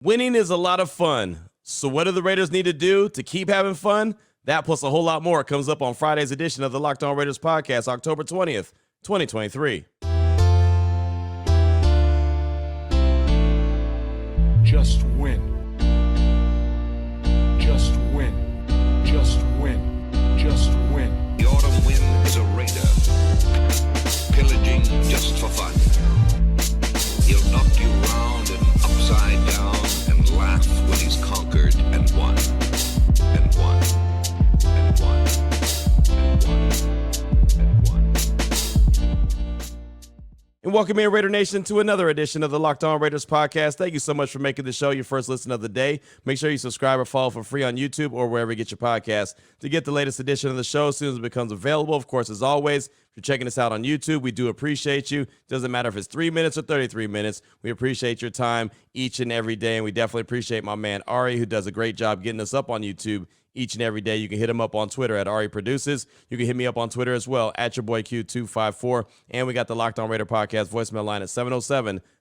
Winning is a lot of fun. So what do the Raiders need to do to keep having fun? That plus a whole lot more comes up on Friday's edition of the Locked On Raiders podcast, October 20th, 2023. Just win. Just win. Just win. Just win. The autumn wind is a raider, pillaging just for fun. He'll knock you round and upside down and laugh when he's conquered and won. And won. And won. And won. And won. And welcome in, Raider Nation, to another edition of the Locked On Raiders podcast. Thank you so much for making the show your first listen of the day. Make sure you subscribe or follow for free on YouTube or wherever you get your podcasts to get the latest edition of the show as soon as it becomes available. Of course, as always, if you're checking us out on YouTube, we do appreciate you. Doesn't matter if it's 3 minutes or 33 minutes. We appreciate your time each and every day, and we definitely appreciate my man Ari, who does a great job getting us up on YouTube each and every day. You can hit him up on Twitter at Ari Produces. You can hit me up on Twitter as well at your boy Q254. And we got the Locked On Raider podcast voicemail line at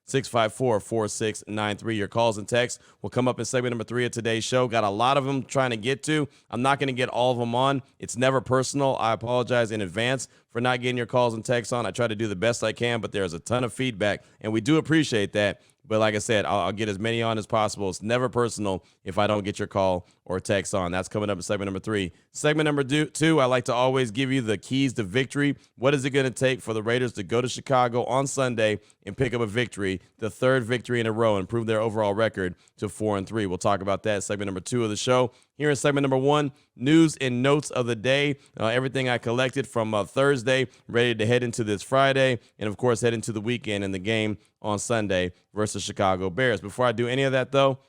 707-654-4693. Your calls and texts will come up in segment number 3 of today's show. Got a lot of them trying to get to. I'm not going to get all of them on. It's never personal. I apologize in advance for not getting your calls and texts on. I try to do the best I can, but there's a ton of feedback, and we do appreciate that. But like I said, I'll get as many on as possible. It's never personal if I don't get your call or text on. That's coming up in segment number 3. Segment number 2, I like to always give you the keys to victory. What is it going to take for the Raiders to go to Chicago on Sunday and pick up a victory, the third victory in a row, and improve their overall record to 4-3? We'll talk about that in segment number 2 of the show. Here in segment number 1, news and notes of the day. Everything I collected from Thursday, ready to head into this Friday, and of course head into the weekend and the game on Sunday versus Chicago Bears. Before I do any of that, though,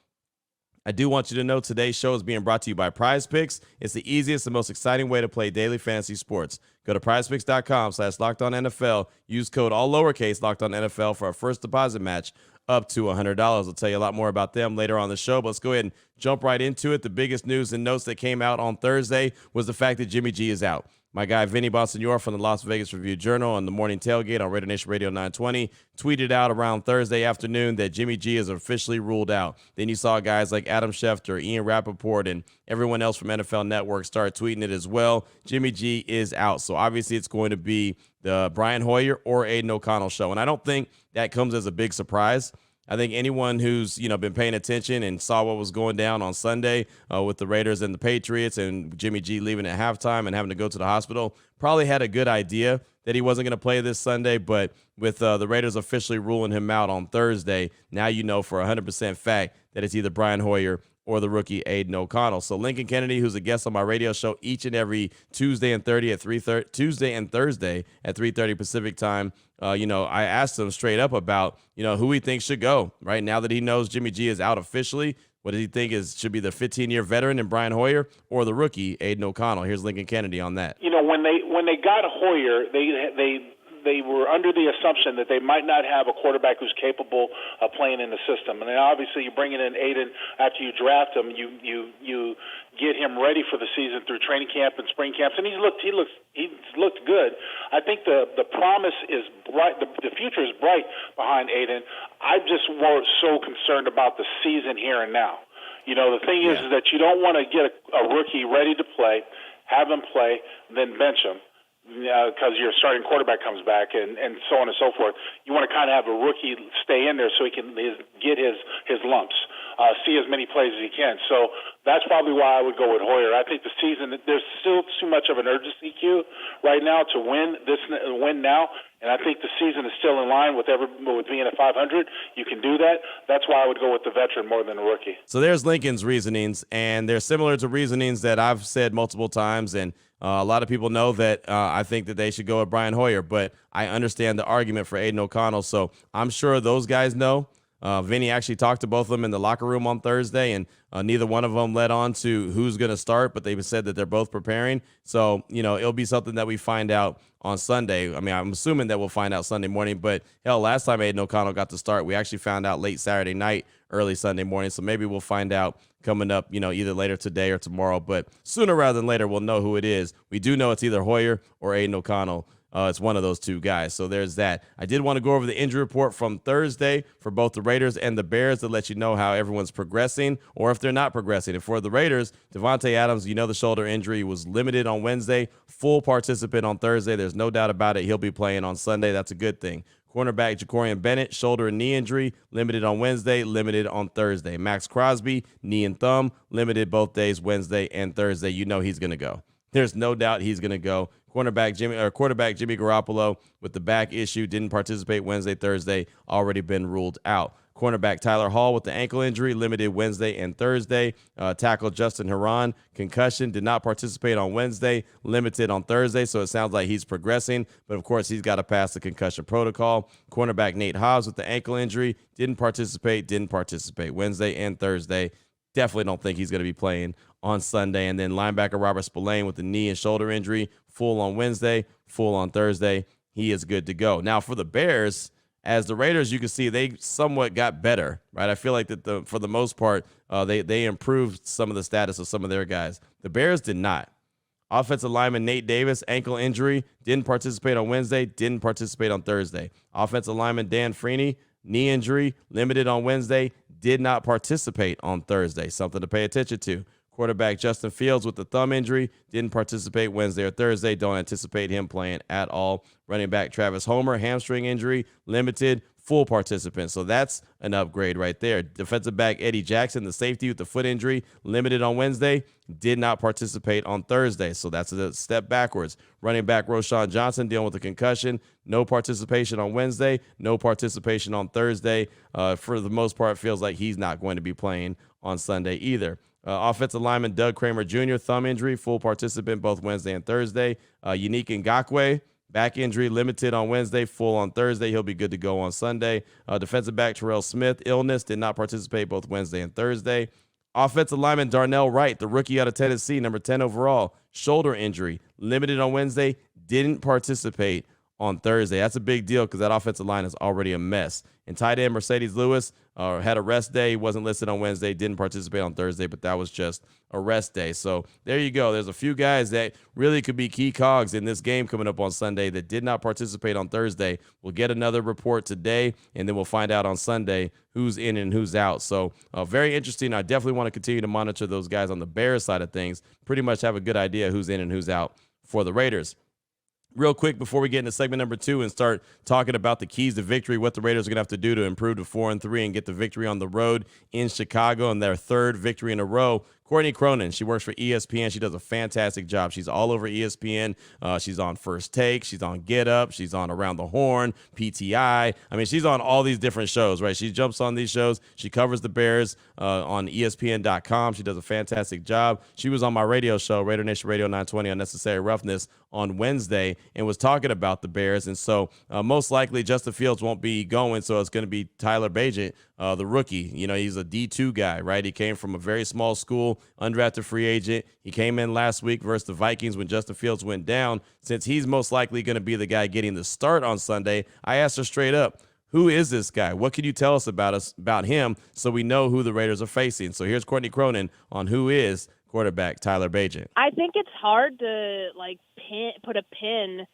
I do want you to know today's show is being brought to you by PrizePicks. It's the easiest and most exciting way to play daily fantasy sports. Go to prizepicks.com/LockedOnNFL. Use code all lowercase LockedOnNFL for a first deposit match up to $100. I'll tell you a lot more about them later on the show, but let's go ahead and jump right into it. The biggest news and notes that came out on Thursday was the fact that Jimmy G is out. My guy, Vinny Bonsignor from the Las Vegas Review-Journal on the Morning Tailgate on Raider Nation Radio 920, tweeted out around Thursday afternoon that Jimmy G is officially ruled out. Then you saw guys like Adam Schefter, Ian Rappaport, and everyone else from NFL Network start tweeting it as well. Jimmy G is out. So obviously it's going to be the Brian Hoyer or Aidan O'Connell show. And I don't think that comes as a big surprise. I think anyone who's, been paying attention and saw what was going down on Sunday with the Raiders and the Patriots and Jimmy G leaving at halftime and having to go to the hospital probably had a good idea that he wasn't going to play this Sunday. But with the Raiders officially ruling him out on Thursday, now you know for 100% fact that it's either Brian Hoyer or the rookie Aden O'Connell. So Lincoln Kennedy, who's a guest on my radio show each and every Tuesday and Thursday at 3:30 Pacific time, I asked him straight up about, who he thinks should go right now that he knows Jimmy G is out officially. What does he think should be the 15-year veteran in Brian Hoyer or the rookie Aden O'Connell? Here's Lincoln Kennedy on that. When they got Hoyer, they were under the assumption that they might not have a quarterback who's capable of playing in the system. And then obviously you bring in Aden after you draft him, you get him ready for the season through training camp and spring camps, and he's looked good. I think the promise is bright. The future is bright behind Aden. I'm just more so concerned about the season here and now. The thing is that you don't want to get a rookie ready to play, have him play, then bench him. Because your starting quarterback comes back and so on and so forth. You want to kind of have a rookie stay in there so he can get his lumps, see as many plays as he can. So that's probably why I would go with Hoyer. I think the season, there's still too much of an urgency cue right now to win now. And I think the season is still in line with being at 500. You can do that. That's why I would go with the veteran more than a rookie. So there's Lincoln's reasonings, and they're similar to reasonings that I've said multiple times. And a lot of people know that I think that they should go with Brian Hoyer, but I understand the argument for Aden O'Connell. So I'm sure those guys know. Vinny actually talked to both of them in the locker room on Thursday, and neither one of them led on to who's going to start, but they said that they're both preparing. So, it'll be something that we find out on Sunday. I mean, I'm assuming that we'll find out Sunday morning, but hell, last time Aden O'Connell got to start, we actually found out late Saturday night, early Sunday morning. So maybe we'll find out coming up, either later today or tomorrow, but sooner rather than later, we'll know who it is. We do know it's either Hoyer or Aden O'Connell it's one of those two guys. So there's that. I did want to go over the injury report from Thursday for both the Raiders and the Bears to let you know how everyone's progressing or if they're not progressing. And for the Raiders, Devontae Adams, the shoulder injury was limited on Wednesday, full participant on Thursday. There's no doubt about it. He'll be playing on Sunday. That's a good thing. Cornerback Jacorian Bennett, shoulder and knee injury, limited on Wednesday, limited on Thursday. Max Crosby, knee and thumb, limited both days, Wednesday and Thursday. He's going to go. There's no doubt he's going to go. Quarterback Jimmy Garoppolo with the back issue didn't participate Wednesday, Thursday, already been ruled out. Cornerback Tyler Hall with the ankle injury, limited Wednesday and Thursday. Tackle Justin Herron, concussion, did not participate on Wednesday, limited on Thursday, so it sounds like he's progressing, but of course he's got to pass the concussion protocol. Cornerback Nate Hobbs with the ankle injury, didn't participate Wednesday and Thursday. Definitely don't think he's going to be playing on Sunday. And then linebacker Robert Spillane with the knee and shoulder injury, full on Wednesday, full on Thursday. He is good to go. Now for the Bears, as the Raiders, you can see they somewhat got better, right? I feel like that for the most part, they improved some of the status of some of their guys. The Bears did not. Offensive lineman Nate Davis, ankle injury, didn't participate on Wednesday, didn't participate on Thursday. Offensive lineman Dan Freeney, knee injury, limited on Wednesday, did not participate on Thursday. Something to pay attention to. Quarterback Justin Fields with the thumb injury, didn't participate Wednesday or Thursday. Don't anticipate him playing at all. Running back Travis Homer, hamstring injury, limited, full participant. So that's an upgrade right there. Defensive back Eddie Jackson, the safety with the foot injury, limited on Wednesday, did not participate on Thursday. So that's a step backwards. Running back Roshan Johnson dealing with a concussion, no participation on Wednesday, no participation on Thursday. For the most part, it feels like he's not going to be playing on Sunday either. Offensive lineman Doug Kramer Jr., thumb injury, full participant both Wednesday and Thursday. Unique Ngakoue, back injury, limited on Wednesday, full on Thursday. He'll be good to go on Sunday. Defensive back Terrell Smith, illness, did not participate both Wednesday and Thursday. Offensive lineman Darnell Wright, the rookie out of Tennessee, number 10 overall, shoulder injury, limited on Wednesday, didn't participate on Thursday. That's a big deal because that offensive line is already a mess. And tight end Mercedes Lewis had a rest day. He wasn't listed on Wednesday, didn't participate on Thursday, but that was just a rest day. So there you go. There's a few guys that really could be key cogs in this game coming up on Sunday that did not participate on Thursday. We'll get another report today, and then we'll find out on Sunday who's in and who's out. So very interesting. I definitely want to continue to monitor those guys on the Bears side of things. Pretty much have a good idea who's in and who's out for the Raiders. Real quick before we get into segment number 2 and start talking about the keys to victory, what the Raiders are going to have to do to improve to 4-3 and get the victory on the road in Chicago and their third victory in a row. Courtney Cronin, she works for ESPN. She does a fantastic job. She's all over ESPN. She's on First Take. She's on Get Up. She's on Around the Horn, PTI. I mean, she's on all these different shows, right? She jumps on these shows. She covers the Bears on ESPN.com. She does a fantastic job. She was on my radio show, Raider Nation Radio 920 Unnecessary Roughness on Wednesday and was talking about the Bears. And so most likely Justin Fields won't be going, so it's going to be Tyler Bagent, the rookie. He's a D2 guy, right? He came from a very small school, undrafted free agent. He came in last week versus the Vikings when Justin Fields went down. Since he's most likely going to be the guy getting the start on Sunday, I asked her straight up, who is this guy? What can you tell us about him so we know who the Raiders are facing? So here's Courtney Cronin on who is quarterback Tyler Bagent. I think it's hard to put a pin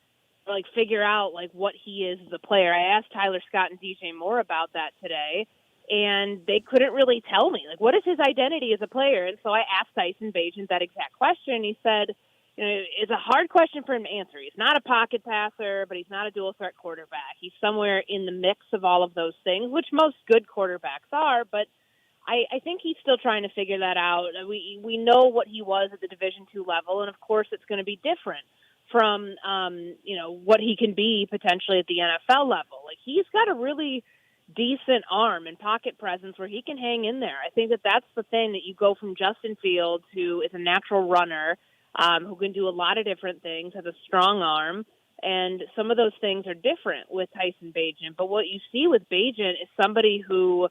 or figure out what he is as a player. I asked Tyler Scott and DJ Moore about that today, and they couldn't really tell me what is his identity as a player. And so I asked Tyson Bagent that exact question. He said, it's a hard question for him to answer. He's not a pocket passer, but he's not a dual threat quarterback. He's somewhere in the mix of all of those things, which most good quarterbacks are, but I think he's still trying to figure that out. We know what he was at the Division II level, and of course it's going to be different from what he can be potentially at the NFL level. He's got a really decent arm and pocket presence where he can hang in there. I think that's the thing, that you go from Justin Fields, who is a natural runner, who can do a lot of different things, has a strong arm, and some of those things are different with Tyson Bagent. But what you see with Bagent is somebody who,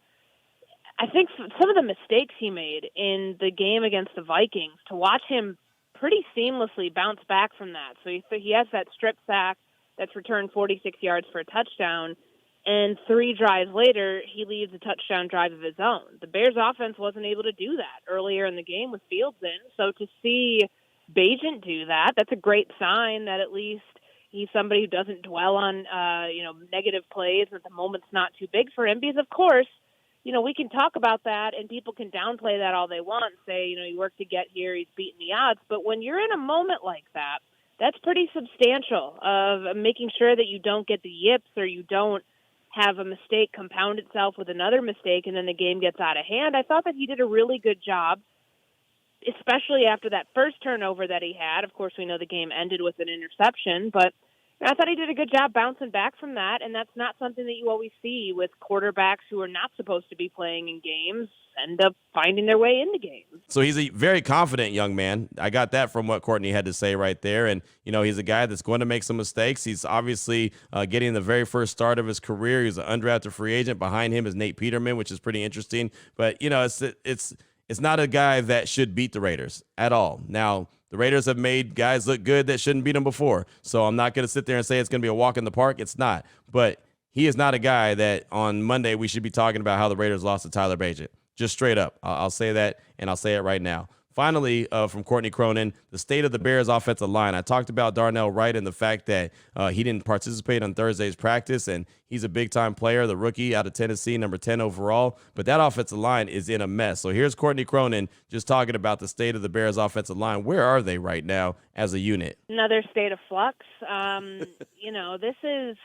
I think some of the mistakes he made in the game against the Vikings, to watch him pretty seamlessly bounce back from that. So he has that strip sack that's returned 46 yards for a touchdown, and 3 drives later, he leads a touchdown drive of his own. The Bears offense wasn't able to do that earlier in the game with Fields in. So to see Bagent do that, that's a great sign that at least He's somebody who doesn't dwell on, negative plays. At the moment's not too big for him because, of course, we can talk about that and people can downplay that all they want and say, he worked to get here, he's beating the odds. But when you're in a moment like that, that's pretty substantial of making sure that you don't get the yips or you don't have a mistake compound itself with another mistake and then the game gets out of hand. I thought that he did a really good job, especially after that first turnover that he had. Of course, we know the game ended with an interception, but I thought he did a good job bouncing back from that, and that's not something that you always see with quarterbacks who are not supposed to be playing in games end up finding their way into games. So he's a very confident young man. I got that from what Courtney had to say right there. And, he's a guy that's going to make some mistakes. He's obviously getting the very first start of his career. He's an undrafted free agent. Behind him is Nate Peterman, which is pretty interesting. But, it's not a guy that should beat the Raiders at all. Now, the Raiders have made guys look good that shouldn't beat them before. So I'm not going to sit there and say it's going to be a walk in the park. It's not. But he is not a guy that on Monday we should be talking about how the Raiders lost to Tyler Bagent. Just straight up. I'll say that, and I'll say it right now. Finally, from Courtney Cronin, the state of the Bears offensive line. I talked about Darnell Wright and the fact that he didn't participate on Thursday's practice, and he's a big-time player, the rookie out of Tennessee, number 10 overall. But that offensive line is in a mess. So here's Courtney Cronin just talking about the state of the Bears offensive line. Where are they right now as a unit? Another state of flux. This is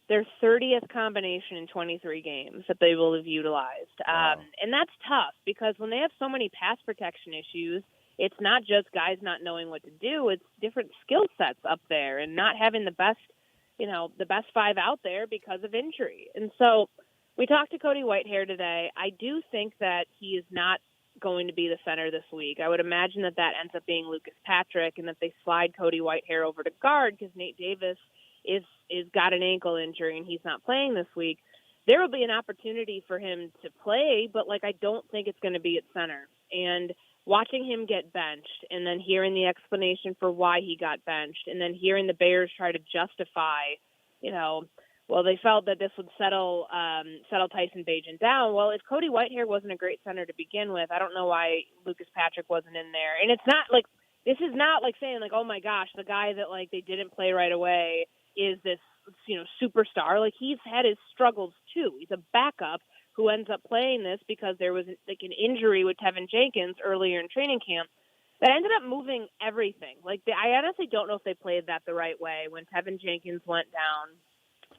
their 30th combination in 23 games that they will have utilized. Wow. And that's tough because when they have so many pass protection issues, it's not just guys not knowing what to do. It's different skill sets up there and not having the best five out there because of injury. And so we talked to Cody Whitehair today. I do think that he is not going to be the center this week. I would imagine that ends up being Lucas Patrick and that they slide Cody Whitehair over to guard because Nate Davis is got an ankle injury and he's not playing this week. There will be an opportunity for him to play, but I don't think it's going to be at center. And watching him get benched and then hearing the explanation for why he got benched and then hearing the Bears try to justify, they felt that this would settle Tyson Bagent down. Well, if Cody Whitehair wasn't a great center to begin with, I don't know why Lucas Patrick wasn't in there. And it's not this is not saying oh my gosh, the guy that they didn't play right away is this, superstar. He's had his struggles too. He's a backup who ends up playing this because there was an injury with Tevin Jenkins earlier in training camp that ended up moving everything. I honestly don't know if they played that the right way when Tevin Jenkins went down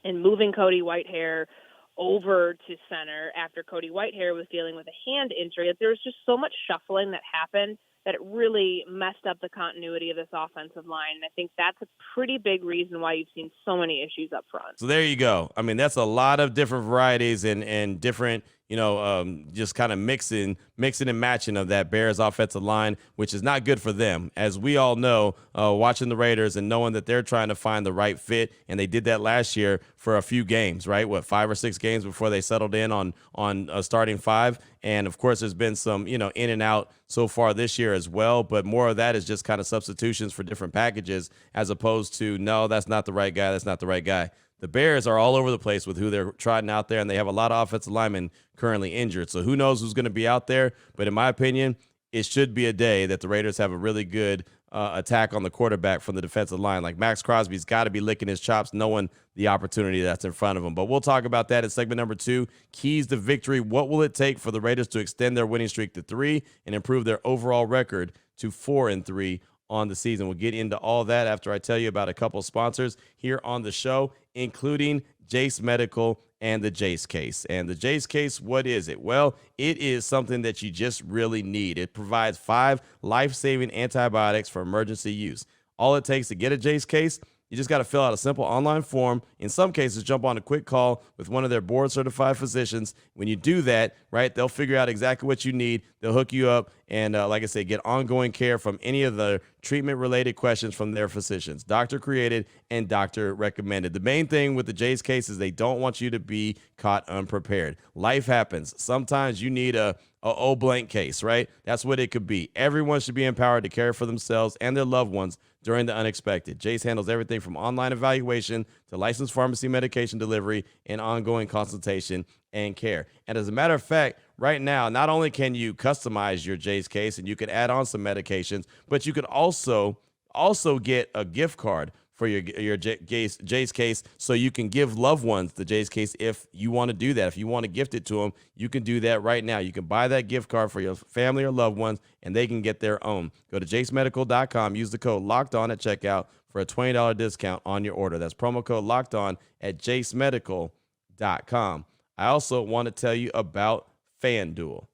and moving Cody Whitehair over to center after Cody Whitehair was dealing with a hand injury. There was just so much shuffling that happened that it really messed up the continuity of this offensive line. And I think that's a pretty big reason why you've seen so many issues up front. So there you go. I mean, that's a lot of different varieties and different, just kind of mixing and matching of that Bears offensive line, which is not good for them. As we all know, watching the Raiders and knowing that they're trying to find the right fit, and they did that last year for a few games, right? 5 or 6 games before they settled in on a starting 5. And, of course, there's been some, in and out so far this year as well. But more of that is just kind of substitutions for different packages as opposed to, no, that's not the right guy. That's not the right guy. The Bears are all over the place with who they're trotting out there, and they have a lot of offensive linemen currently injured. So who knows who's going to be out there. But in my opinion, it should be a day that the Raiders have a really good attack on the quarterback from the defensive line. Max Crosby's got to be licking his chops, knowing the opportunity that's in front of him. But we'll talk about that in segment number 2. Keys to victory. What will it take for the Raiders to extend their winning streak to 3 and improve their overall record to 4-3 on the season? We'll get into all that after I tell you about a couple sponsors here on the show, including Jase Medical and the Jase case. And the Jase case, what is it? Well, it is something that you just really need. It provides 5 life-saving antibiotics for emergency use. All it takes to get a Jase case, you just got to fill out a simple online form. In some cases, jump on a quick call with one of their board-certified physicians. When you do that, right, they'll figure out exactly what you need. They'll hook you up and, like I said, get ongoing care from any of the treatment-related questions from their physicians. Doctor-created and doctor-recommended. The main thing with the Jase case is they don't want you to be caught unprepared. Life happens. Sometimes you need a blank case, right? That's what it could be. Everyone should be empowered to care for themselves and their loved ones during the unexpected. Jase handles everything from online evaluation to licensed pharmacy medication delivery and ongoing consultation and care. And as a matter of fact, right now, not only can you customize your Jase case and you can add on some medications, but you could also get a gift card for your Jase case, so you can give loved ones the Jase case if you want to do that. If you want to gift it to them, you can do that right now. You can buy that gift card for your family or loved ones, and they can get their own. Go to jasemedical.com. Use the code LOCKEDON at checkout for a $20 discount on your order. That's promo code LOCKEDON at jasemedical.com. I also want to tell you about FanDuel.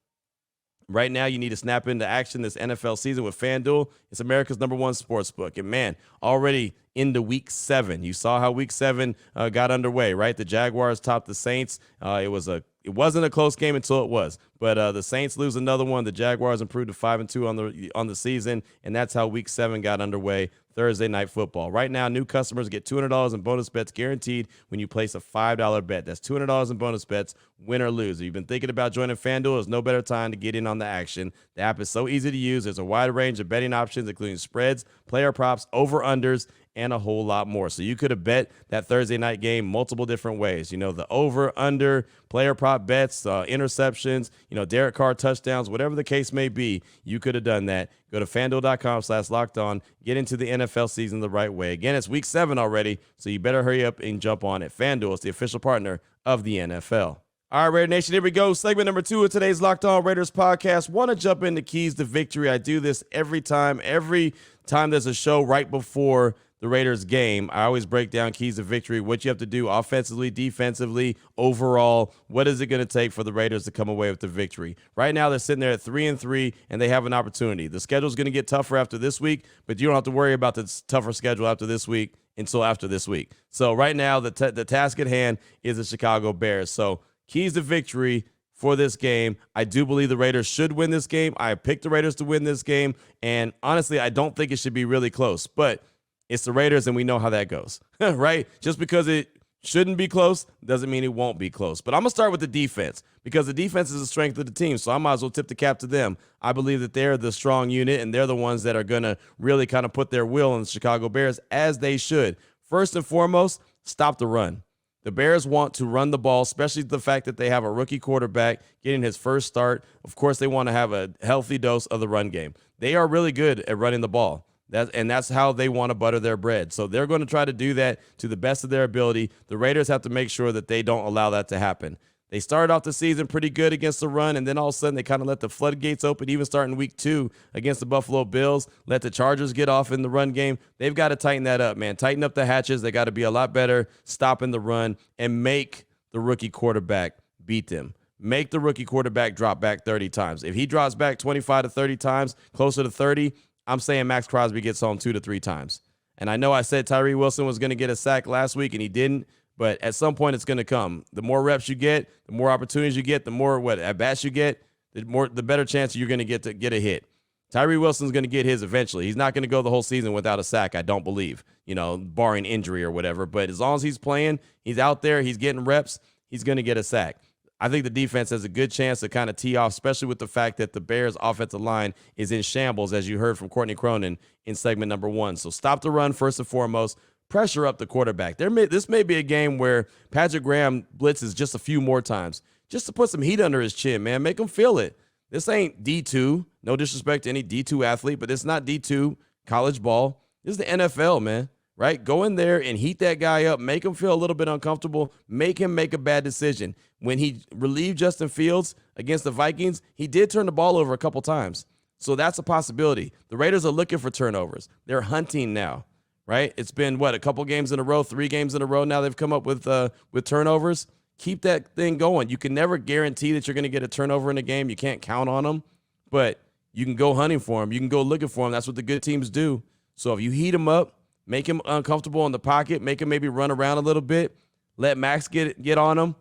Right now, you need to snap into action this NFL season with FanDuel. It's America's #1 sportsbook. And, man, already into Week 7. You saw how Week 7 got underway, right? The Jaguars topped the Saints. It wasn't a close game until it was. But the Saints lose another one. The Jaguars improved to 5-2 on the season, and that's how Week 7 got underway. Thursday Night Football. Right now, new customers get $200 in bonus bets guaranteed when you place a $5 bet. That's $200 in bonus bets, win or lose. If you've been thinking about joining FanDuel, there's no better time to get in on the action. The app is so easy to use. There's a wide range of betting options, including spreads, player props, over-unders, and a whole lot more. So you could have bet that Thursday night game multiple different ways. You know, the over, under, player prop bets, interceptions, Derek Carr touchdowns, whatever the case may be, you could have done that. Go to FanDuel.com/lockedon. Get into the NFL season the right way. Again, it's Week 7 already, so you better hurry up and jump on it. FanDuel is the official partner of the NFL. All right, Raider Nation, here we go. Segment number 2 of today's Locked On Raiders podcast. Want to jump into keys to victory. I do this every time there's a show right before the Raiders game. I always break down keys to victory, what you have to do offensively, defensively, overall. What is it going to take for the Raiders to come away with the victory? Right now, they're sitting there at 3-3, and they have an opportunity. The schedule is going to get tougher after this week, but you don't have to worry about the tougher schedule after this week until after this week. So right now, the task at hand is the Chicago Bears. So keys to victory for this game. I do believe the Raiders should win this game. I picked the Raiders to win this game, and honestly, I don't think it should be really close, but it's the Raiders, and we know how that goes, right? Just because it shouldn't be close doesn't mean it won't be close. But I'm going to start with the defense because the defense is the strength of the team, so I might as well tip the cap to them. I believe that they're the strong unit, and they're the ones that are going to really kind of put their will on the Chicago Bears, as they should. First and foremost, stop the run. The Bears want to run the ball, especially the fact that they have a rookie quarterback getting his first start. Of course, they want to have a healthy dose of the run game. They are really good at running the ball. That's how they want to butter their bread. So they're going to try to do that to the best of their ability. The Raiders have to make sure that they don't allow that to happen. They started off the season pretty good against the run, and then all of a sudden they kind of let the floodgates open, even starting Week 2 against the Buffalo Bills, let the Chargers get off in the run game. They've got to tighten that up, man. Tighten up the hatches. They got to be a lot better stopping the run and make the rookie quarterback beat them. Make the rookie quarterback drop back 30 times. If he drops back 25 to 30 times, closer to 30, I'm saying Max Crosby gets home 2 to 3 times. And I know I said Tyree Wilson was going to get a sack last week, and he didn't. But at some point, it's going to come. The more reps you get, the more opportunities you get, the more at-bats you get, the better chance you're going to get a hit. Tyree Wilson's going to get his eventually. He's not going to go the whole season without a sack, I don't believe, barring injury or whatever. But as long as he's playing, he's out there, he's getting reps, he's going to get a sack. I think the defense has a good chance to kind of tee off, especially with the fact that the Bears' offensive line is in shambles, as you heard from Courtney Cronin in segment number 1. So stop the run first and foremost. Pressure up the quarterback. This may be a game where Patrick Graham blitzes just a few more times, just to put some heat under his chin, man. Make him feel it. This ain't D2. No disrespect to any D2 athlete, but it's not D2 college ball. This is the NFL, man, right? Go in there and heat that guy up. Make him feel a little bit uncomfortable. Make him make a bad decision. When he relieved Justin Fields against the Vikings, he did turn the ball over a couple times. So that's a possibility. The Raiders are looking for turnovers. They're hunting now. Right? It's been, a couple games in a row, 3 games in a row now they've come up with turnovers. Keep that thing going. You can never guarantee that you're going to get a turnover in a game. You can't count on them, but you can go hunting for them. You can go looking for them. That's what the good teams do. So if you heat them up, make him uncomfortable in the pocket, make him maybe run around a little bit, let Max get on him,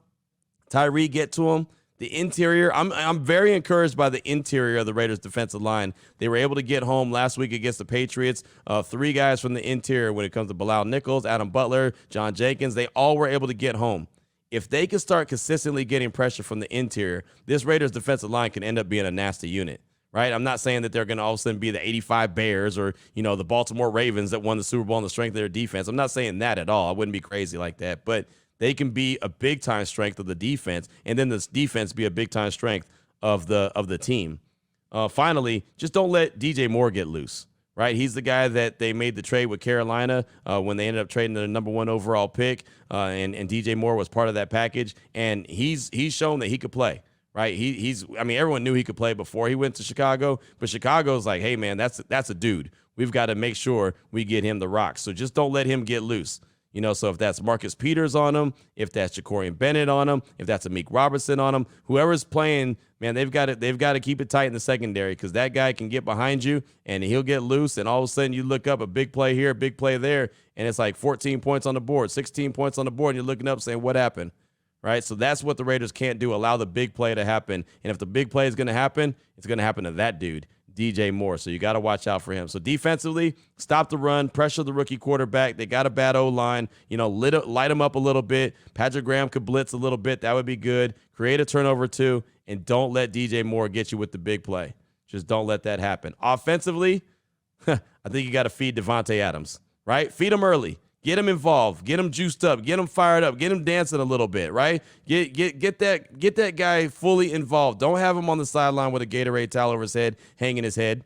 Tyree get to him. The interior, I'm very encouraged by the interior of the Raiders' defensive line. They were able to get home last week against the Patriots. 3 guys from the interior when it comes to Bilal Nichols, Adam Butler, John Jenkins, they all were able to get home. If they can start consistently getting pressure from the interior, this Raiders' defensive line can end up being a nasty unit, right? I'm not saying that they're going to all of a sudden be the 85 Bears or, the Baltimore Ravens that won the Super Bowl on the strength of their defense. I'm not saying that at all. I wouldn't be crazy like that, but they can be a big-time strength of the defense, and then this defense be a big-time strength of the team. Finally, just don't let DJ Moore get loose, right? He's the guy that they made the trade with Carolina when they ended up trading the number 1 overall pick, and DJ Moore was part of that package, and he's shown that he could play, right? I mean, everyone knew he could play before he went to Chicago, but Chicago's like, hey, man, that's a dude. We've got to make sure we get him the rock, so just don't let him get loose. So if that's Marcus Peters on him, if that's Jacorian Bennett on him, if that's Amik Robertson on him, whoever's playing, man, they've got to keep it tight in the secondary, because that guy can get behind you and he'll get loose, and all of a sudden you look up a big play here, a big play there, and it's like 14 points on the board, 16 points on the board, and you're looking up saying, what happened? Right? So that's what the Raiders can't do, allow the big play to happen. And if the big play is going to happen, it's going to happen to that dude, DJ Moore. So you got to watch out for him. So defensively, stop the run, pressure the rookie quarterback. They got a bad O-line. Light them up a little bit. Patrick Graham could blitz a little bit. That would be good. Create a turnover too, and don't let DJ Moore get you with the big play. Just don't let that happen. Offensively, I think you got to feed Devontae Adams, right? Feed him early. Get him involved. Get him juiced up. Get him fired up. Get him dancing a little bit, right? Get that guy fully involved. Don't have him on the sideline with a Gatorade towel over his head, hanging his head.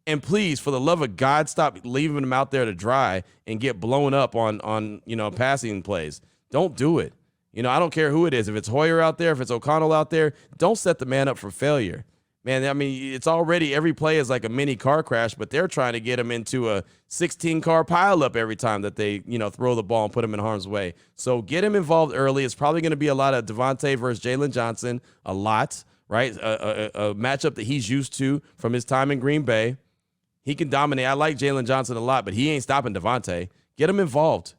And please, for the love of God, stop leaving him out there to dry and get blown up on passing plays. Don't do it. I don't care who it is. If it's Hoyer out there, if it's O'Connell out there, don't set the man up for failure. Man, I mean, it's already, every play is like a mini car crash, but they're trying to get him into a 16-car pileup every time that they, throw the ball and put him in harm's way. So get him involved early. It's probably going to be a lot of Devontae versus Jalen Johnson, a lot, right? A matchup that he's used to from his time in Green Bay. He can dominate. I like Jalen Johnson a lot, but he ain't stopping Devontae. Get him involved.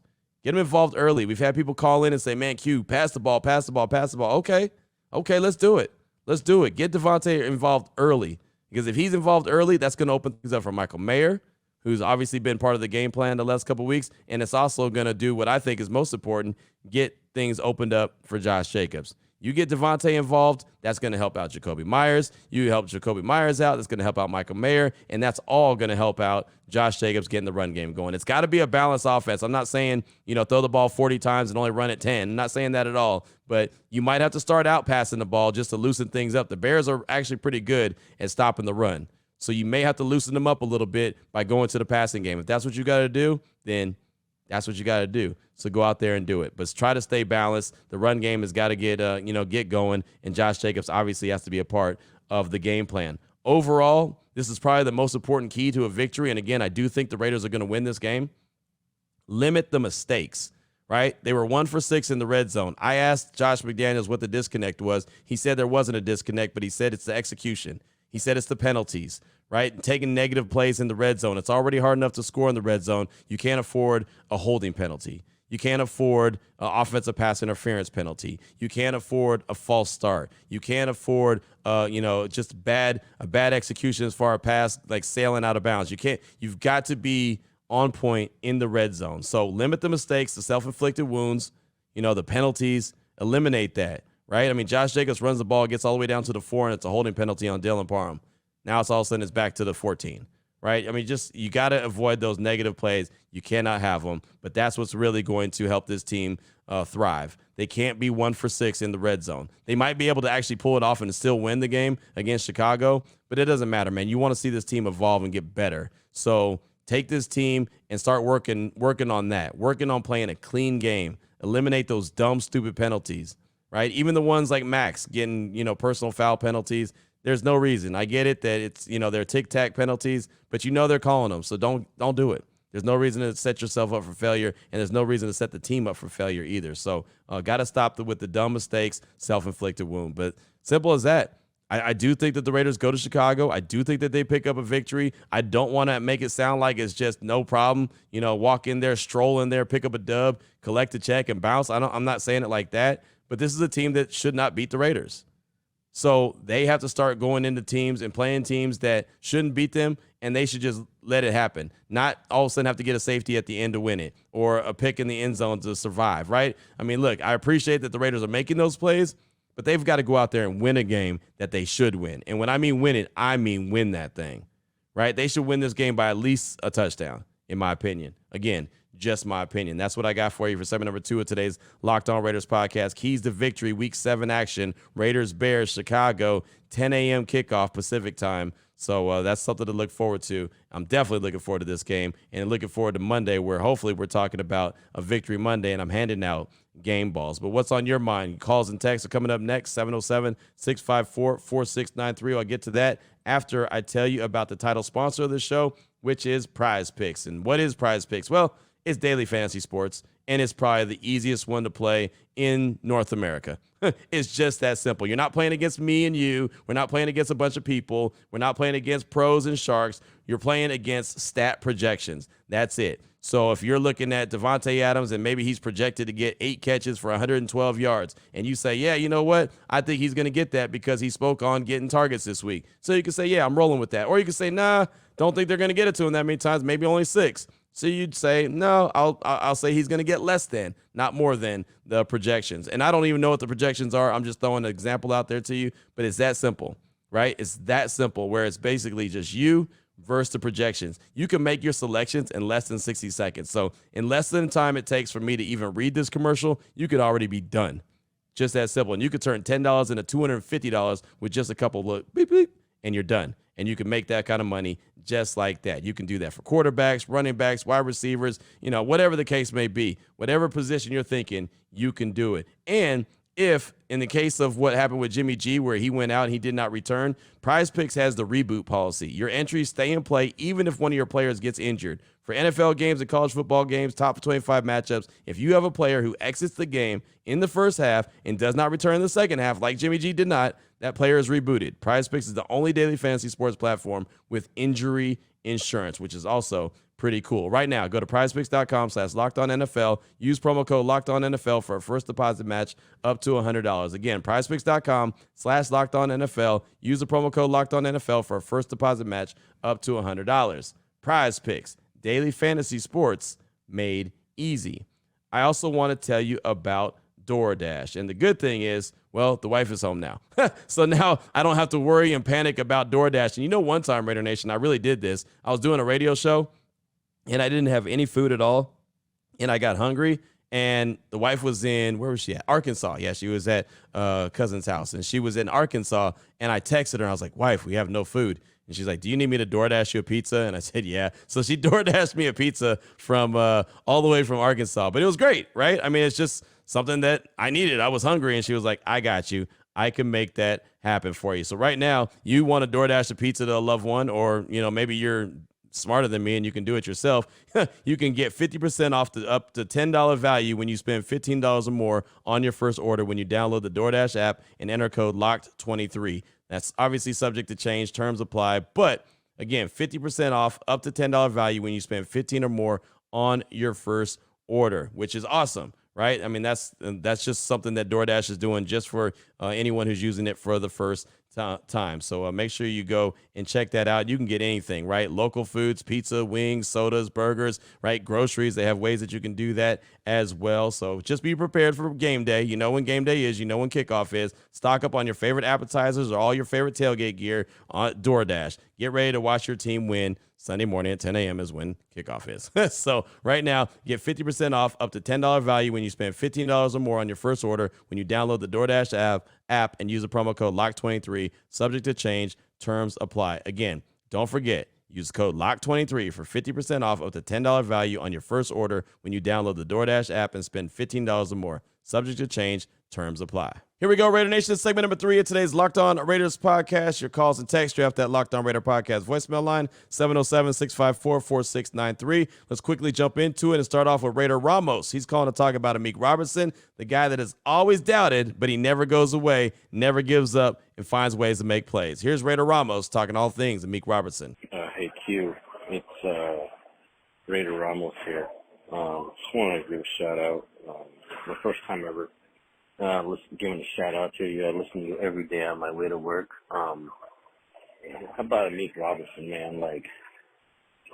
Get him involved early. We've had people call in and say, man, Q, pass the ball, pass the ball, pass the ball. Okay, let's do it. Let's do it. Get Devontae involved early, because if he's involved early, that's going to open things up for Michael Mayer, who's obviously been part of the game plan the last couple of weeks, and it's also going to do what I think is most important, get things opened up for Josh Jacobs. You get Devontae involved, that's going to help out Jacoby Myers. You help Jacoby Myers out, that's going to help out Michael Mayer, and that's all going to help out Josh Jacobs getting the run game going. It's got to be a balanced offense. I'm not saying, throw the ball 40 times and only run it 10. I'm not saying that at all, but you might have to start out passing the ball just to loosen things up. The Bears are actually pretty good at stopping the run, so you may have to loosen them up a little bit by going to the passing game. If that's what you got to do, then that's what you got to do. So go out there and do it. But try to stay balanced. The run game has got to get going, and Josh Jacobs obviously has to be a part of the game plan. Overall, this is probably the most important key to a victory. And again, I do think the Raiders are going to win this game. Limit the mistakes, right? They were 1 for 6 in the red zone. I asked Josh McDaniels what the disconnect was. He said there wasn't a disconnect, but he said it's the execution. He said it's the penalties, right? Taking negative plays in the red zone. It's already hard enough to score in the red zone. You can't afford a holding penalty. You can't afford an offensive pass interference penalty. You can't afford a false start. You can't afford, just a bad execution as far as pass, like sailing out of bounds. You've got to be on point in the red zone. So limit the mistakes, the self-inflicted wounds, the penalties, eliminate that, right? I mean, Josh Jacobs runs the ball, gets all the way down to the 4, and it's a holding penalty on Dylan Parham. Now it's all of a sudden it's back to the 14. Right? I mean, you got to avoid those negative plays. You cannot have them, but that's what's really going to help this team thrive. They can't be 1 for 6 in the red zone. They might be able to actually pull it off and still win the game against Chicago, but it doesn't matter, man. You want to see this team evolve and get better. So take this team and start working on that, working on playing a clean game. Eliminate those dumb, stupid penalties, right? Even the ones like Max getting, personal foul penalties. There's no reason. I get it that it's, they're tic-tac penalties, but they're calling them, so don't do it. There's no reason to set yourself up for failure, and there's no reason to set the team up for failure either. So got to stop with the dumb mistakes, self-inflicted wound. But simple as that. I do think that the Raiders go to Chicago. I do think that they pick up a victory. I don't want to make it sound like it's just no problem. Walk in there, stroll in there, pick up a dub, collect a check, and bounce. I'm not saying it like that, but this is a team that should not beat the Raiders. So they have to start going into teams and playing teams that shouldn't beat them, and they should just let it happen. Not all of a sudden have to get a safety at the end to win it or a pick in the end zone to survive, right? I mean, look, I appreciate that the Raiders are making those plays, but they've got to go out there and win a game that they should win. And when I mean win it, I mean win that thing, right? They should win this game by at least a touchdown, in my opinion. Again, just my opinion. That's what I got for you for segment number 2 of today's Locked On Raiders podcast. Keys to victory, Week 7 action, Raiders, Bears, Chicago, 10 a.m. kickoff Pacific time. So that's something to look forward to. I'm definitely looking forward to this game and looking forward to Monday, where hopefully we're talking about a victory Monday and I'm handing out game balls. But what's on your mind? Calls and texts are coming up next, 707-654-4693. I'll get to that after I tell you about the title sponsor of the show, which is PrizePicks. And what is PrizePicks? Well, it's daily fantasy sports, and it's probably the easiest one to play in North America. It's just that simple. You're not playing against me and you. We're not playing against a bunch of people. We're not playing against pros and sharks. You're playing against stat projections. That's it. So if you're looking at Devontae Adams and maybe he's projected to get 8 catches for 112 yards, and you say, yeah, you know what? I think he's going to get that because he spoke on getting targets this week. So you can say, yeah, I'm rolling with that. Or you can say, nah, don't think they're going to get it to him that many times, maybe only 6. So you'd say, no, I'll say he's going to get less than, not more than the projections. And I don't even know what the projections are. I'm just throwing an example out there to you, but it's that simple, right? It's that simple, where it's basically just you versus the projections. You can make your selections in less than 60 seconds. So in less than the time it takes for me to even read this commercial, you could already be done. Just that simple. And you could turn $10 into $250 with just a couple look, beep, beep, and you're done. And you can make that kind of money just like that. You can do that for quarterbacks, running backs, wide receivers, whatever the case may be. Whatever position you're thinking, you can do it. And if, in the case of what happened with Jimmy G, where he went out and he did not return, PrizePicks has the reboot policy. Your entries stay in play even if one of your players gets injured. For NFL games and college football games, top 25 matchups, if you have a player who exits the game in the first half and does not return in the second half, like Jimmy G did not, that player is rebooted. PrizePicks is the only daily fantasy sports platform with injury insurance, which is also pretty cool. Right now, go to prizepicks.com/LockedOnNFL. Use promo code LockedOnNFL for a first deposit match up to $100. Again, prizepicks.com/LockedOnNFL. Use the promo code LockedOnNFL for a first deposit match up to $100. PrizePicks, daily fantasy sports made easy. I also want to tell you about DoorDash. And the good thing is, well, the wife is home now. So now I don't have to worry and panic about DoorDash. And one time, Raider Nation, I really did this. I was doing a radio show, and I didn't have any food at all, and I got hungry, and the wife was in, where was she at? Arkansas. Yeah, she was at cousin's house, and she was in Arkansas, and I texted her, and I was like, wife, we have no food. And she's like, do you need me to DoorDash you a pizza? And I said, yeah. So she DoorDashed me a pizza from all the way from Arkansas. But it was great, right? I mean, it's just something that I needed. I was hungry, and she was like, I got you. I can make that happen for you. So right now, you want to DoorDash a pizza to a loved one, or, maybe you're smarter than me and you can do it yourself. You can get 50% off up to $10 value when you spend $15 or more on your first order when you download the DoorDash app and enter code LOCKED23. That's obviously subject to change. Terms apply. But again, 50% off up to $10 value when you spend $15 or more on your first order, which is awesome, right? I mean, that's just something that DoorDash is doing just for anyone who's using it for the first time. So make sure you go and check that out. You can get anything, right? Local foods, pizza, wings, sodas, burgers, right? Groceries. They have ways that you can do that as well. So just be prepared for game day. You know when game day is. You know when kickoff is. Stock up on your favorite appetizers or all your favorite tailgate gear on DoorDash. Get ready to watch your team win. Sunday morning at 10 a.m. is when kickoff is. So right now, get 50% off up to $10 value when you spend $15 or more on your first order when you download the DoorDash app and use the promo code LOCK23. Subject to change. Terms apply. Again, don't forget, use code LOCK23 for 50% off up to $10 value on your first order when you download the DoorDash app and spend $15 or more. Subject to change. Terms apply. Here we go, Raider Nation. Segment number 3 of today's Locked On Raiders podcast. Your calls and texts draft that Locked On Raider podcast voicemail line, 707-654-4693. Let's quickly jump into it and start off with Raider Ramos. He's calling to talk about Amik Robertson, the guy that is always doubted, but he never goes away, never gives up, and finds ways to make plays. Here's Raider Ramos talking all things Amik Robertson. Hey, Q. It's Raider Ramos here. Just wanted to give a shout-out. My first time ever giving a shout out to you. I listen to you every day on my way to work. How about Amik Robinson, man? Like,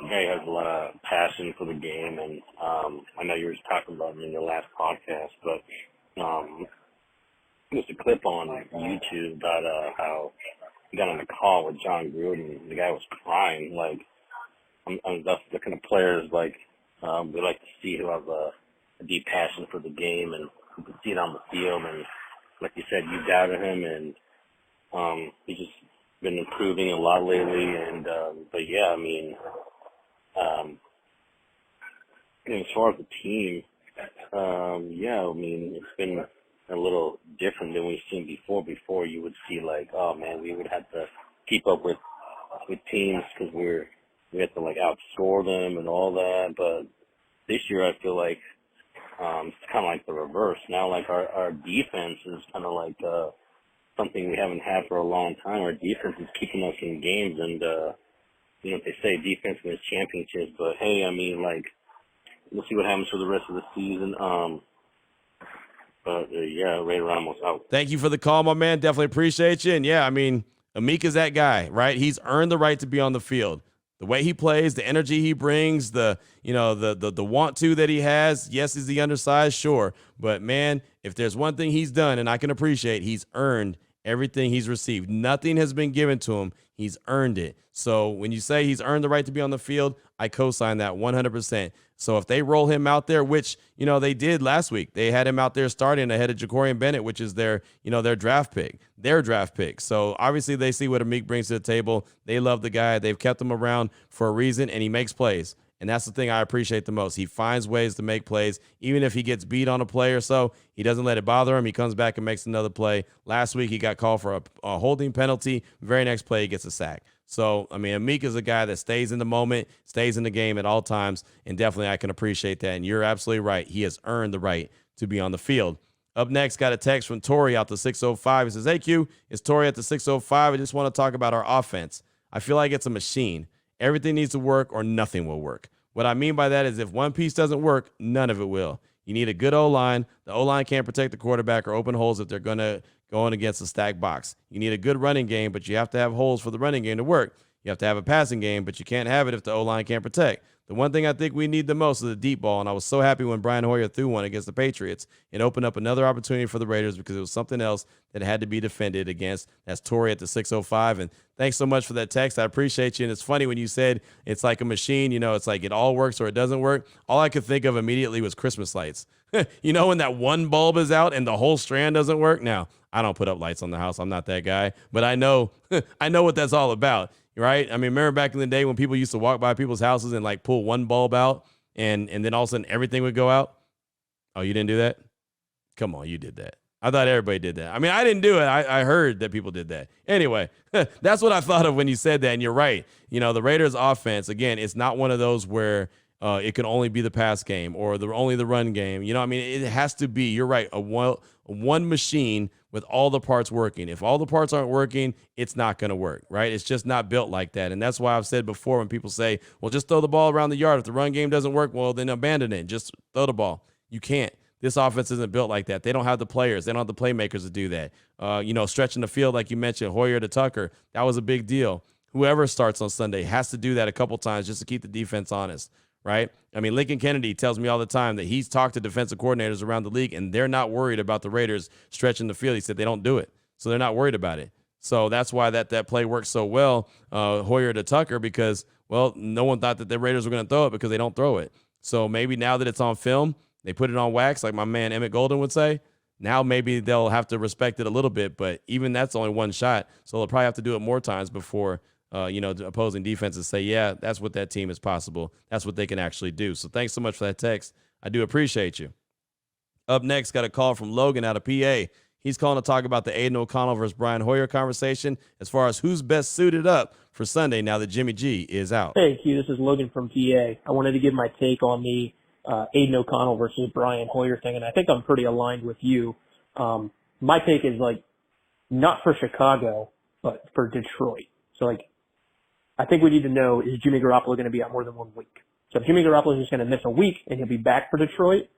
the guy has a lot of passion for the game, and I know you were talking about him in your last podcast, but there's a clip on YouTube about how he got on a call with John Gruden. The guy was crying. Like, that's the kind of players, like, We like to see who have a deep passion for the game and who can see it on the field. And like you said, you doubted him, and he's just been improving a lot lately. And but yeah, I mean, as far as the team, yeah, I mean, it's been a little different than we've seen before. Before you would see like, oh man, we would have to keep up with teams because we have to like outscore them and all that. But this year, I feel like it's kind of like the reverse. Now, like our defense is kind of like something we haven't had for a long time. Our defense is keeping us in games, and you know, they say defense wins championships, but hey, I mean, like, we'll see what happens for the rest of the season. But yeah, Ray Ramos out. Thank you for the call, my man. Definitely appreciate you. And yeah, I mean, Amik is that guy, right? He's earned the right to be on the field. The way he plays, the energy he brings, the want to that he has. Yes, is he undersized? Sure. But man, if there's one thing he's done, and I can appreciate, he's earned everything he's received. Nothing has been given to him. He's earned it. So when you say he's earned the right to be on the field, I co-sign that 100%. So if they roll him out there, which, you know, they did last week, they had him out there starting ahead of Ja'Cory Bennett, which is their draft pick. So obviously they see what Amik brings to the table. They love the guy. They've kept him around for a reason, and he makes plays. And that's the thing I appreciate the most. He finds ways to make plays. Even if he gets beat on a play or so, he doesn't let it bother him. He comes back and makes another play. Last week, he got called for a holding penalty. Very next play, he gets a sack. So, I mean, Amik is a guy that stays in the moment, stays in the game at all times, and definitely I can appreciate that. And you're absolutely right. He has earned the right to be on the field. Up next, got a text from Tori out to 605. He says, hey, Q, it's Tori at the 605. I just want to talk about our offense. I feel like it's a machine. Everything needs to work or nothing will work. What I mean by that is if one piece doesn't work, none of it will. You need a good O-line. The O-line can't protect the quarterback or open holes if they're going to go in against a stacked box. You need a good running game, but you have to have holes for the running game to work. You have to have a passing game, but you can't have it if the O-line can't protect. The one thing I think we need the most is the deep ball, and I was so happy when Brian Hoyer threw one against the Patriots. It opened up another opportunity for the Raiders because it was something else that had to be defended against. That's Tori at the 605, and thanks so much for that text. I appreciate you, and it's funny when you said it's like a machine, you know, it's like it all works or it doesn't work. All I could think of immediately was Christmas lights. You know, when that one bulb is out and the whole strand doesn't work? Now, I don't put up lights on the house. I'm not that guy, but I know what that's all about. Right? I mean, remember back in the day when people used to walk by people's houses and like pull one bulb out and then all of a sudden everything would go out? Oh, you didn't do that? Come on, you did that. I thought everybody did that. I mean, I didn't do it. I heard that people did that. Anyway, that's what I thought of when you said that, and you're right. You know, the Raiders offense, again, it's not one of those where it can only be the pass game or only the run game. You know, I mean, it has to be, you're right, a one machine with all the parts working. If all the parts aren't working, it's not going to work, right? It's just not built like that. And that's why I've said before when people say, well, just throw the ball around the yard. If the run game doesn't work, well, then abandon it. Just throw the ball. You can't. This offense isn't built like that. They don't have the players. They don't have the playmakers to do that. You know, stretching the field, like you mentioned, Hoyer to Tucker, that was a big deal. Whoever starts on Sunday has to do that a couple times just to keep the defense honest. Right? I mean, Lincoln Kennedy tells me all the time that he's talked to defensive coordinators around the league, and they're not worried about the Raiders stretching the field. He said they don't do it, so they're not worried about it. So that's why that play worked so well, Hoyer to Tucker, because, well, no one thought that the Raiders were going to throw it because they don't throw it. So maybe now that it's on film, they put it on wax, like my man Emmett Golden would say. Now maybe they'll have to respect it a little bit, but even that's only one shot, so they'll probably have to do it more times before the opposing defenses say, yeah, that's what that team is possible. That's what they can actually do. So thanks so much for that text. I do appreciate you. Up next, got a call from Logan out of PA. He's calling to talk about the Aidan O'Connell versus Brian Hoyer conversation as far as who's best suited up for Sunday now that Jimmy G is out. Hey, Q, this is Logan from PA. I wanted to give my take on the Aidan O'Connell versus Brian Hoyer thing, and I think I'm pretty aligned with you. My take is, like, not for Chicago, but for Detroit. So, like, I think we need to know, is Jimmy Garoppolo going to be out more than 1 week? So if Jimmy Garoppolo is just going to miss a week and he'll be back for Detroit,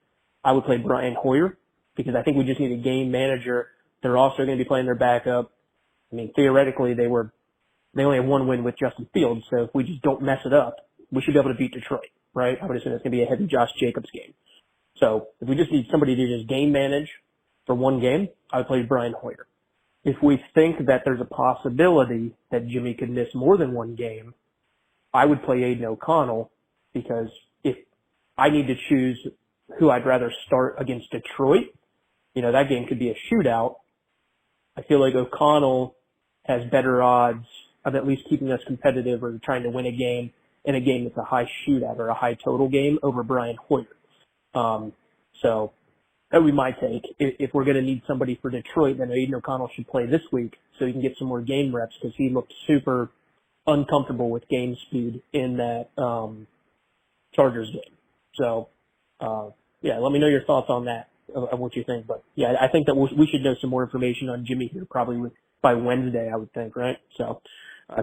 I would play Brian Hoyer because I think we just need a game manager. They're also going to be playing their backup. I mean, theoretically, they only have one win with Justin Fields, so if we just don't mess it up, we should be able to beat Detroit, right? I would assume it's going to be a heavy Josh Jacobs game. So if we just need somebody to just game manage for one game, I would play Brian Hoyer. If we think that there's a possibility that Jimmy could miss more than one game, I would play Aidan O'Connell because if I need to choose who I'd rather start against Detroit. That game could be a shootout. I feel like O'Connell has better odds of at least keeping us competitive or trying to win a game in a game that's a high shootout or a high total game over Brian Hoyer. So that would be my take. If we're going to need somebody for Detroit, then Aidan O'Connell should play this week so he can get some more game reps because he looked super uncomfortable with game speed in that Chargers game. So, let me know your thoughts on that, of what you think. But, yeah, I think that we should know some more information on Jimmy here probably by Wednesday, I would think, right? So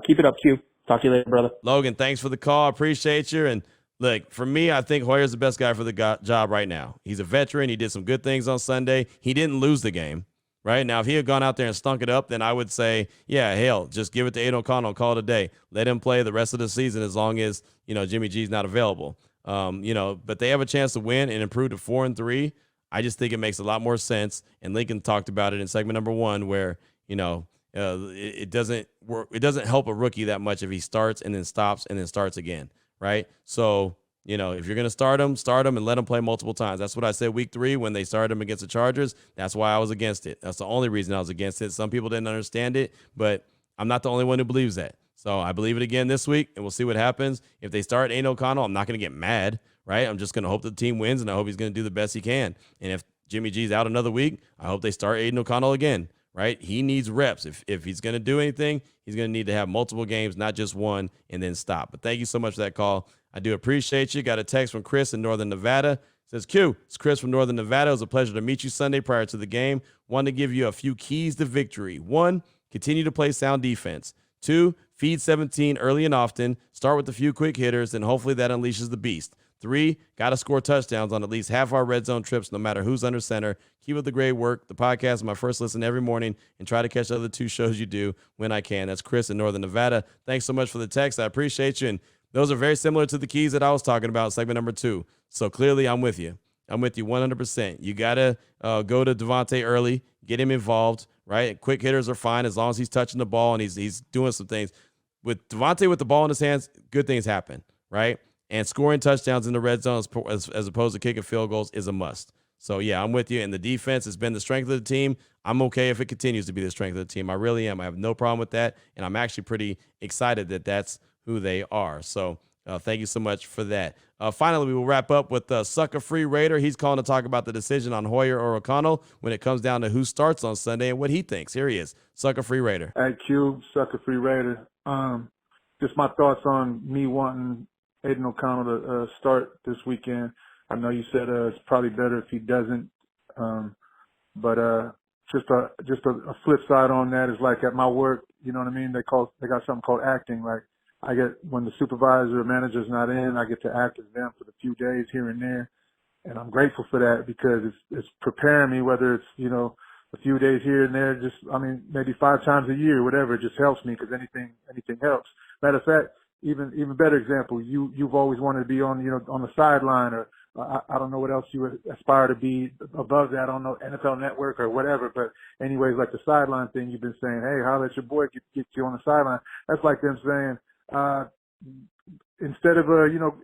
keep it up, Q. Talk to you later, brother. Logan, thanks for the call. I appreciate you. And, look, for me, I think Hoyer's the best guy for the job right now. He's a veteran. He did some good things on Sunday. He didn't lose the game. Right now, if he had gone out there and stunk it up, then I would say, yeah, hell, just give it to Aidan O'Connell and call it a day. Let him play the rest of the season as long as, Jimmy G's not available. But they have a chance to win and improve to 4-3. I just think it makes a lot more sense. And Lincoln talked about it in segment number 1 where, it doesn't work. It doesn't help a rookie that much if he starts and then stops and then starts again. Right. So, if you're going to start him and let him play multiple times. That's what I said week 3 when they started him against the Chargers. That's why I was against it. That's the only reason I was against it. Some people didn't understand it, but I'm not the only one who believes that. So I believe it again this week, and we'll see what happens. If they start Aidan O'Connell, I'm not going to get mad, right? I'm just going to hope that the team wins, and I hope he's going to do the best he can. And if Jimmy G's out another week, I hope they start Aidan O'Connell again, right? He needs reps. If he's going to do anything, he's going to need to have multiple games, not just one, and then stop. But thank you so much for that call. I do appreciate you. Got a text from Chris in Northern Nevada. Says, Q, it's Chris from Northern Nevada. It was a pleasure to meet you Sunday prior to the game. Wanted to give you a few keys to victory. 1, continue to play sound defense. 2, feed 17 early and often. Start with a few quick hitters, and hopefully that unleashes the beast. 3, got to score touchdowns on at least half our red zone trips, no matter who's under center. Keep up the great work. The podcast is my first listen every morning, and try to catch the other 2 shows you do when I can. That's Chris in Northern Nevada. Thanks so much for the text. I appreciate you. And those are very similar to the keys that I was talking about in segment number 2. So clearly I'm with you. I'm with you 100%. You got to go to Devontae early, get him involved, right? Quick hitters are fine as long as he's touching the ball and he's doing some things. With Devontae with the ball in his hands, good things happen, right? And scoring touchdowns in the red zone as opposed to kicking field goals is a must. So, yeah, I'm with you. And the defense has been the strength of the team. I'm okay if it continues to be the strength of the team. I really am. I have no problem with that. And I'm actually pretty excited that that's who they are. So thank you so much for that. Finally, we will wrap up with Sucker Free Raider. He's calling to talk about the decision on Hoyer or O'Connell when it comes down to who starts on Sunday and what he thinks. Here he is, Sucker Free Raider. Hey, Q, Sucker Free Raider. Just my thoughts on me wanting Aidan O'Connell to start this weekend. I know you said it's probably better if he doesn't, but just a flip side on that is like at my work, you know what I mean? They got something called acting. Like when the supervisor or manager's not in, I get to act as them for the few days here and there, and I'm grateful for that because it's preparing me. Whether it's a few days here and there, maybe 5 times a year, whatever. It just helps me because anything helps. Matter of fact, even better example, you've always wanted to be on the sideline, or I don't know what else you would aspire to be above that. I don't know, NFL Network or whatever. But anyways, like the sideline thing, you've been saying, hey, holler at your boy, get you on the sideline. That's like them saying, instead of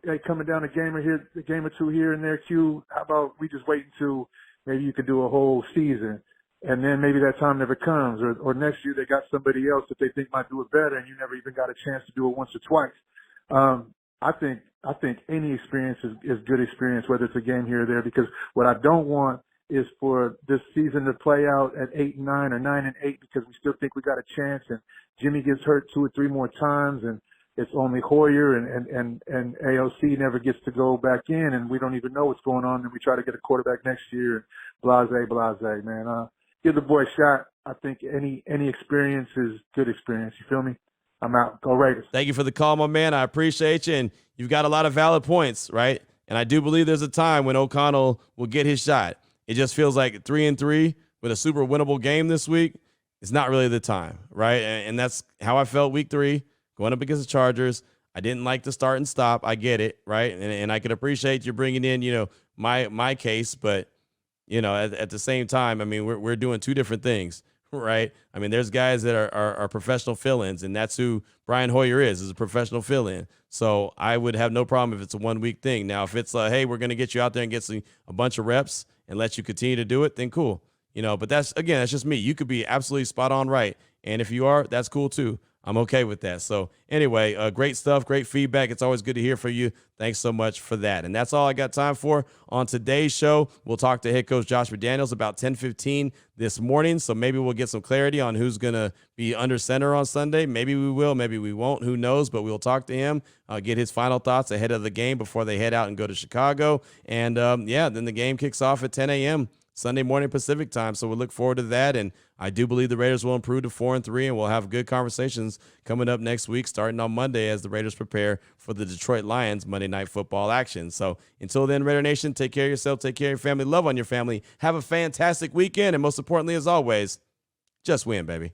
hey, coming down a game or 2 here and there, Q, how about we just wait until maybe you could do a whole season. And then maybe that time never comes, or next year they got somebody else that they think might do it better, and you never even got a chance to do it once or twice. I think any experience is good experience, whether it's a game here or there. Because what I don't want is for this season to play out at 8-9 or 9-8 because we still think we got a chance, and Jimmy gets hurt 2 or 3 more times, and it's only Hoyer and AOC never gets to go back in, and we don't even know what's going on, and we try to get a quarterback next year. Blase, man. Give the boy a shot. I think any experience is good experience. You feel me? I'm out. Go Raiders. Thank you for the call, my man. I appreciate you. And you've got a lot of valid points, right? And I do believe there's a time when O'Connell will get his shot. It just feels like 3-3 with a super winnable game this week. It's not really the time, right? And that's how I felt week 3, going up against the Chargers. I didn't like the start and stop. I get it, right? And I can appreciate you bringing in, my case, but at the same time, I mean, we're doing 2 different things, right? I mean, there's guys that are professional fill-ins, and that's who Brian Hoyer is a professional fill-in. So I would have no problem if it's a 1 week thing. Now, if it's hey, we're going to get you out there and get a bunch of reps and let you continue to do it, then cool. But that's just me. You could be absolutely spot on right. And if you are, that's cool too. I'm okay with that. So anyway, great stuff, great feedback. It's always good to hear from you. Thanks so much for that. And that's all I got time for on today's show. We'll talk to head coach Josh McDaniels about 10:15 this morning. So maybe we'll get some clarity on who's going to be under center on Sunday. Maybe we will, maybe we won't. Who knows? But we'll talk to him, get his final thoughts ahead of the game before they head out and go to Chicago. And then the game kicks off at 10 a.m. Sunday morning Pacific time. So we look forward to that. And I do believe the Raiders will improve to 4-3, and we'll have good conversations coming up next week, starting on Monday as the Raiders prepare for the Detroit Lions Monday Night Football action. So until then, Raider Nation, take care of yourself, take care of your family, love on your family, have a fantastic weekend, and most importantly, as always, just win, baby.